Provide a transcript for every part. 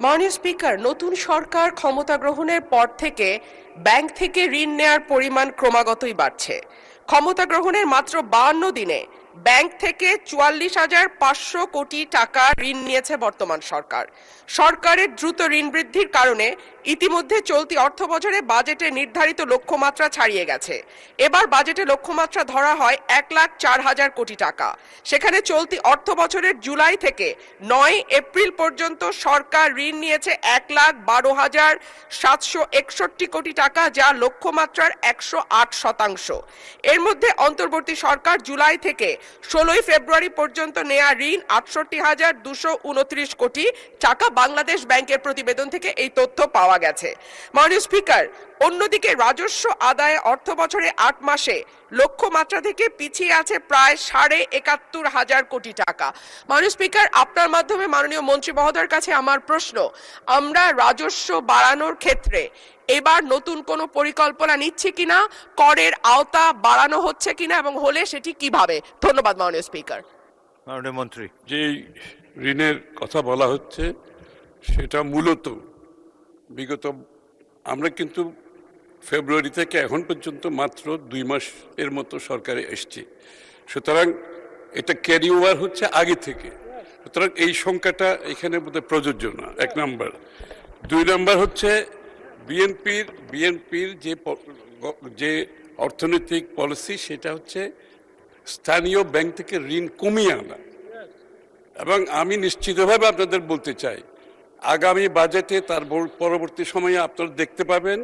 মাননীয় স্পিকার, নতুন সরকার ক্ষমতা গ্রহণের পর থেকে ব্যাংক থেকে ঋণ নেয়ার পরিমাণ ক্রমাগতই বাড়ছে। ক্ষমতা গ্রহণের মাত্র 52 দিনে ব্যাংক থেকে 44,500 কোটি টাকা ঋণ নিয়েছে বর্তমান সরকার। সরকারের দ্রুত ঋণ বৃদ্ধির কারণে ইতিমধ্যে চলতি অর্থবছরে বাজেটে নির্ধারিত লক্ষ্যমাত্রা ছাড়িয়ে গেছে। এবার বাজেটে লক্ষ্যমাত্রা ধরা হয় 1,04,000 কোটি টাকা। সেখানে চলতি অর্থবছরের জুলাই থেকে 9 এপ্রিল পর্যন্ত সরকার ঋণ নিয়েছে 1,12,761 কোটি টাকা, যা লক্ষ্যমাত্রার 108%। এর মধ্যে অন্তর্বর্তী সরকার জুলাই থেকে 16 ফেব্রুয়ারি পর্যন্ত নেয়া ঋণ 68,229 কোটি টাকা। বাংলাদেশ ব্যাংকের প্রতিবেদন থেকে এই তথ্য পাওয়া গেছে। মাননীয় স্পিকার, অন্যদিকে রাজস্ব আদায়ে অর্থবছরে 8 মাসে লক্ষ্যমাত্রা থেকে পিছিয়ে আছে প্রায় 71,500 কোটি টাকা। মাননীয় স্পিকার, আপনার মাধ্যমে মাননীয় মন্ত্রী মহোদয়ের কাছে আমার প্রশ্ন, আমরা রাজস্ব বাড়ানোর ক্ষেত্রে এবার নতুন কোনো পরিকল্পনা নিচ্ছি কিনা, করের আওতা বাড়ানো হচ্ছে কিনা এবং হলে সেটি কিভাবে? ধন্যবাদ মাননীয় স্পিকার। মাননীয় মন্ত্রী। যে ঋণের কথা বলা হচ্ছে সেটা মূলত বিগত আমরা কিন্তু ফেব্রুয়ারি থেকে এখন পর্যন্ত মাত্র 2 মাস এর মতো সরকারে এসছে, সুতরাং এটা ক্যারি ওভার হচ্ছে আগে থেকে, সুতরাং এই সংখ্যাটা এখানে বোধহয় প্রযোজ্য না, 1 নাম্বার। 2 নাম্বার হচ্ছে বিএনপির যে অর্থনৈতিক পলিসি সেটা হচ্ছে স্থানীয় ব্যাংক থেকে ঋণ কমিয়ে আনা। এবং আমি নিশ্চিতভাবে আপনাদের বলতে চাই, আগামী বাজেটে তার পরবর্তী সময়ে আপনারা দেখতে পাবেন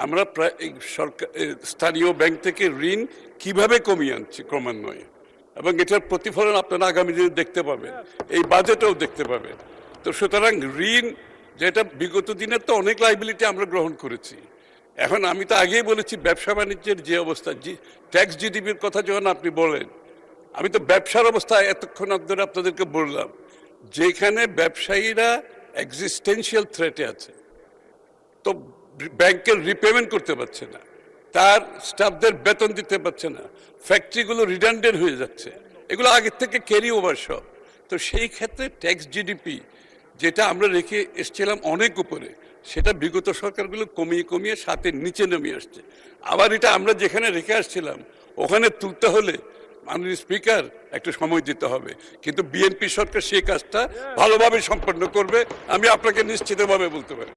আমরা প্রায় সরকার স্থানীয় ব্যাংক থেকে ঋণ কিভাবে কমিয়ে আনছি ক্রমান্বয়ে, এবং এটার প্রতিফলন আপনারা আগামী দিনে দেখতে পাবেন, এই বাজেটেও দেখতে পাবেন। তো সুতরাং ঋণ যেটা বিগত দিনের তো অনেক লাইবিলিটি আমরা গ্রহণ করেছি। এখন আমি তো আগেই বলেছি ব্যবসা বাণিজ্যের যে অবস্থা, ট্যাক্স জিডিপির কথা যখন আপনি বলেন, আমি তো ব্যবসার অবস্থা এতক্ষণ ধরে আপনাদেরকে বললাম, যেখানে ব্যবসায়ীরা এক্সিস্টেন্সিয়াল থ্রেটে আছে, তো ব্যাংকের রিপেমেন্ট করতে পারছে না, তার স্টাফদের বেতন দিতে পারছে না, ফ্যাক্টরিগুলো রিডান্ডেন্ট হয়ে যাচ্ছে, এগুলো আগের থেকে ক্যারি ওভার সব। তো সেই ক্ষেত্রে ট্যাক্স জিডিপি যেটা আমরা রেখে এসেছিলাম অনেক উপরে, সেটা বিগত সরকারগুলো কমিয়ে কমিয়ে সাথে নিচে নেমে আসছে। আবার এটা আমরা যেখানে রেখে আসছিলাম ওখানে তুলতে হলে মাননীয় স্পিকার একটু সময় দিতে হবে, কিন্তু বিএনপি সরকার সেই কাজটা ভালোভাবে সম্পন্ন করবে, আমি আপনাকে নিশ্চিতভাবে বলতে পারি।